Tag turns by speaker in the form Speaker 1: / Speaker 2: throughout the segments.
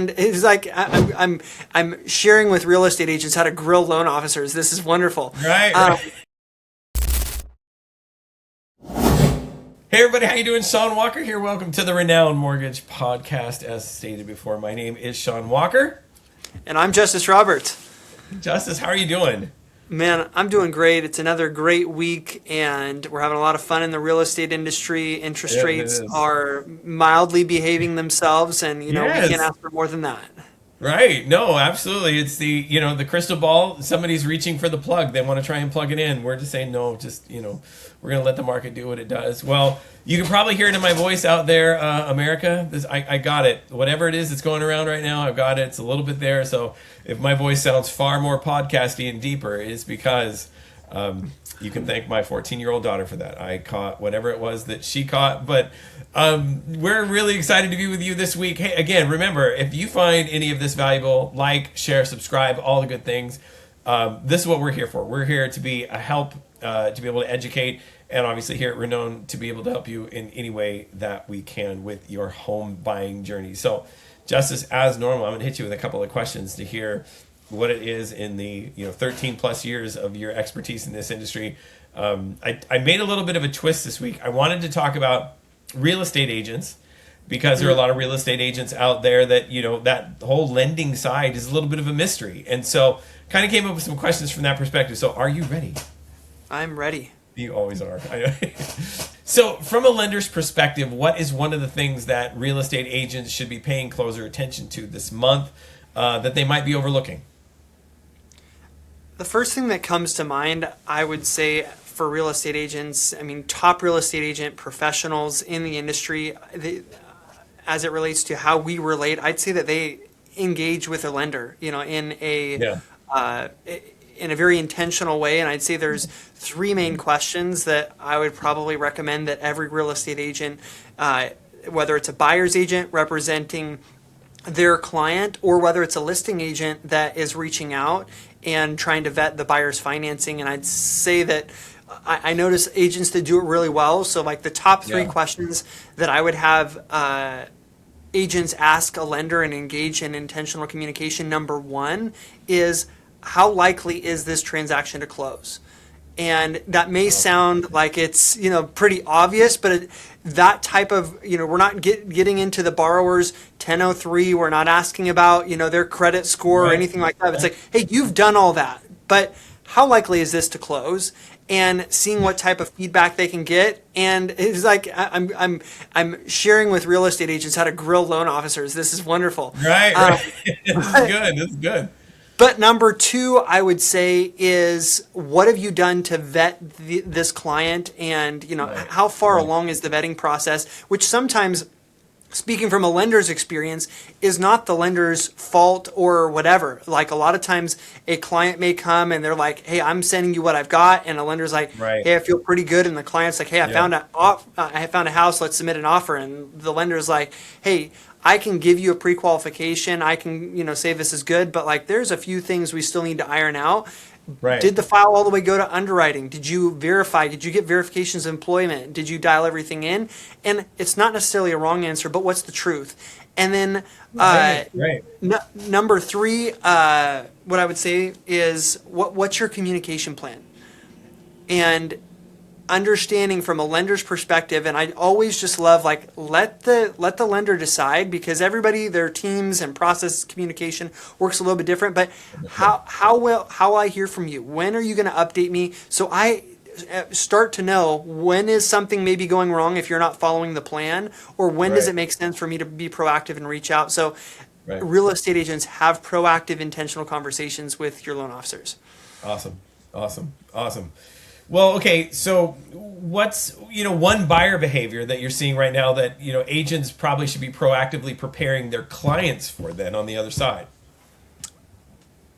Speaker 1: It's like I'm sharing with real estate agents how to grill loan officers. This is wonderful.
Speaker 2: Right, right. Hey everybody, how you doing? Sean Walker here. Welcome to the Renowned Mortgage Podcast. As stated before, my name is Sean Walker.
Speaker 1: And I'm Justice Roberts.
Speaker 2: Justice, how are you doing?
Speaker 1: Man, I'm doing great. It's another great week, and we're having a lot of fun in the real estate industry. Interest
Speaker 2: It
Speaker 1: rates
Speaker 2: is.
Speaker 1: are mildly behaving themselves, and we can't
Speaker 2: Yes.
Speaker 1: ask for more than that.
Speaker 2: Right. No, absolutely. It's the crystal ball. Somebody's reaching for the plug. They want to try and plug it in. We're just saying, no, we're going to let the market do what it does. Well, you can probably hear it in my voice out there, America. I got it. Whatever it is that's going around right now, I've got it. It's a little bit there. So if my voice sounds far more podcasty and deeper, it's because you can thank my 14-year-old daughter for that. I caught whatever it was that she caught. But we're really excited to be with you this week. Hey, again, remember, if you find any of this valuable, like, share, subscribe, all the good things. This is what we're here for. We're here to be a help, to be able to educate, and obviously here at Renown to be able to help you in any way that we can with your home buying journey. So, Justice, as normal, I'm going to hit you with a couple of questions to hear what it is in the 13 plus years of your expertise in this industry. I made a little bit of a twist this week. I wanted to talk about real estate agents because there are a lot of real estate agents out there that that whole lending side is a little bit of a mystery, and so kind of came up with some questions from that perspective. So are you ready?
Speaker 1: I'm ready.
Speaker 2: You always are. So from a lender's perspective, what is one of the things that real estate agents should be paying closer attention to this month that they might be overlooking?
Speaker 1: The first thing that comes to mind, I would say, for real estate agents, I mean, top real estate agent professionals in the industry, as it relates to how we relate, I'd say that they engage with a lender,
Speaker 2: Yeah.
Speaker 1: in a very intentional way. And I'd say there's three main questions that I would probably recommend that every real estate agent, whether it's a buyer's agent representing their client or whether it's a listing agent that is reaching out and trying to vet the buyer's financing. And I'd say that I notice agents that do it really well. So like the top three
Speaker 2: Yeah.
Speaker 1: questions that I would have agents ask a lender and engage in intentional communication. Number one is, how likely is this transaction to close? And that may sound like it's pretty obvious, but that type of we're not getting into the borrower's 1003. We're not asking about their credit score or
Speaker 2: Right.
Speaker 1: anything like that. It's like, hey, you've done all that, but how likely is this to close? And seeing what type of feedback they can get. And it's like I'm sharing with real estate agents how to grill loan officers. This is wonderful.
Speaker 2: Right. Right. This is good. This is good.
Speaker 1: But number two, I would say, is what have you done to vet this client, and
Speaker 2: Right.
Speaker 1: how far
Speaker 2: Right.
Speaker 1: along is the vetting process? Which sometimes, speaking from a lender's experience, is not the lender's fault or whatever. Like a lot of times, a client may come and they're like, "Hey, I'm sending you what I've got," and a lender's like,
Speaker 2: Right.
Speaker 1: "Hey, I feel pretty good," and the client's like, "Hey,
Speaker 2: Yeah.
Speaker 1: I found a house. Let's submit an offer," and the lender's like, "Hey, I can give you a pre-qualification. I can, say this is good, but like there's a few things we still need to iron out."
Speaker 2: Right.
Speaker 1: Did the file all the way go to underwriting? Did you verify? Did you get verifications of employment? Did you dial everything in? And it's not necessarily a wrong answer, but what's the truth? And then
Speaker 2: Right.
Speaker 1: number three, what I would say is what's your communication plan? And understanding from a lender's perspective, and I always just love like let the lender decide, because everybody, their teams and process communication works a little bit different. But how I hear from you? When are you going to update me so I start to know when is something maybe going wrong if you're not following the plan, or when does
Speaker 2: Right.
Speaker 1: it make sense for me to be proactive and reach out? So
Speaker 2: Right.
Speaker 1: real estate agents, have proactive, intentional conversations with your loan officers.
Speaker 2: Awesome. Awesome. Awesome. Well, okay. So what's, one buyer behavior that you're seeing right now that, agents probably should be proactively preparing their clients for then on the other side?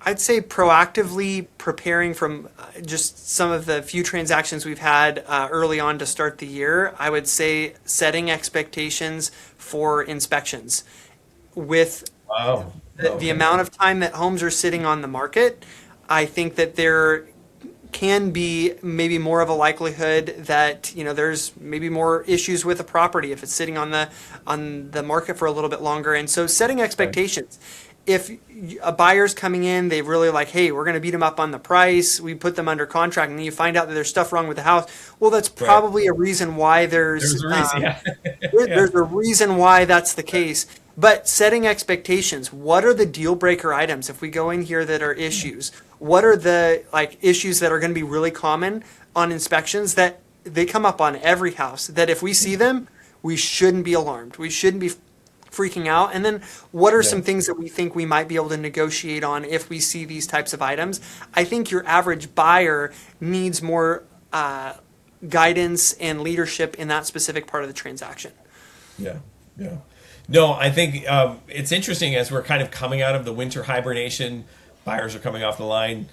Speaker 1: I'd say proactively preparing from just some of the few transactions we've had early on to start the year. I would say setting expectations for inspections. With
Speaker 2: Wow.
Speaker 1: the
Speaker 2: Okay.
Speaker 1: amount of time that homes are sitting on the market, I think that they're can be maybe more of a likelihood that there's maybe more issues with a property if it's sitting on the market for a little bit longer. And so setting expectations. If a buyer's coming in, they really like, hey, we're going to beat them up on the price. We put them under contract, and then you find out that there's stuff wrong with the house. Well, that's probably a reason why there's
Speaker 2: a reason, yeah.
Speaker 1: there's a reason why that's the case. But setting expectations. What are the deal breaker items if we go in here that are issues? What are the issues that are going to be really common on inspections that they come up on every house? That if we see them, we shouldn't be alarmed. We shouldn't be freaking out. And then what are some things that we think we might be able to negotiate on if we see these types of items? I think your average buyer needs more guidance and leadership in that specific part of the transaction.
Speaker 2: Yeah. No, I think it's interesting as we're kind of coming out of the winter hibernation. Buyers are coming off the line.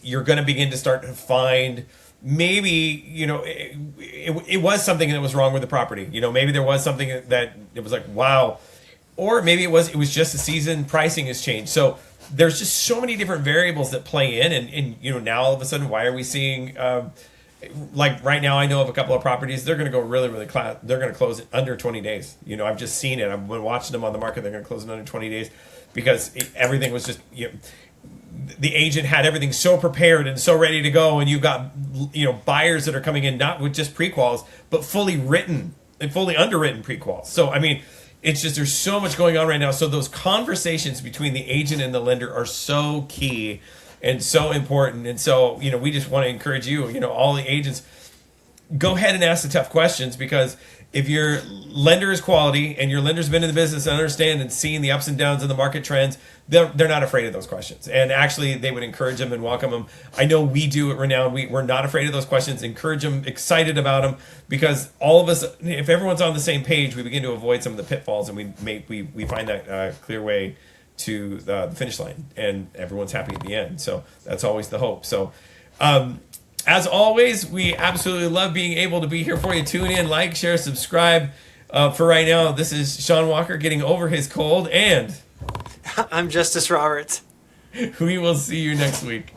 Speaker 2: You're going to begin to start to find maybe it was something that was wrong with the property. Maybe there was something that it was like, wow, or maybe it was just the season pricing has changed. So there's just so many different variables that play in, and now all of a sudden, why are we seeing like right now? I know of a couple of properties they're going to go really they're going to close it under 20 days. I've just seen it. I've been watching them on the market. They're going to close in under 20 days because everything was just the agent had everything so prepared and so ready to go, and you've got buyers that are coming in not with just pre-quals but fully written and fully underwritten pre-quals. So I mean, it's just there's so much going on right now. So those conversations between the agent and the lender are so key and so important. And so we just want to encourage you, all the agents, go ahead and ask the tough questions, because if your lender is quality and your lender's been in the business and understand and seeing the ups and downs of the market trends, they're not afraid of those questions. And actually, they would encourage them and welcome them. I know we do at Renown. We're not afraid of those questions, encourage them, excited about them, because all of us, if everyone's on the same page, we begin to avoid some of the pitfalls, and we find that clear way to the finish line, and everyone's happy at the end. So that's always the hope. So as always, we absolutely love being able to be here for you. Tune in, like, share, subscribe. For right now, this is Sean Walker getting over his cold, and
Speaker 1: I'm Justice Roberts.
Speaker 2: We will see you next week.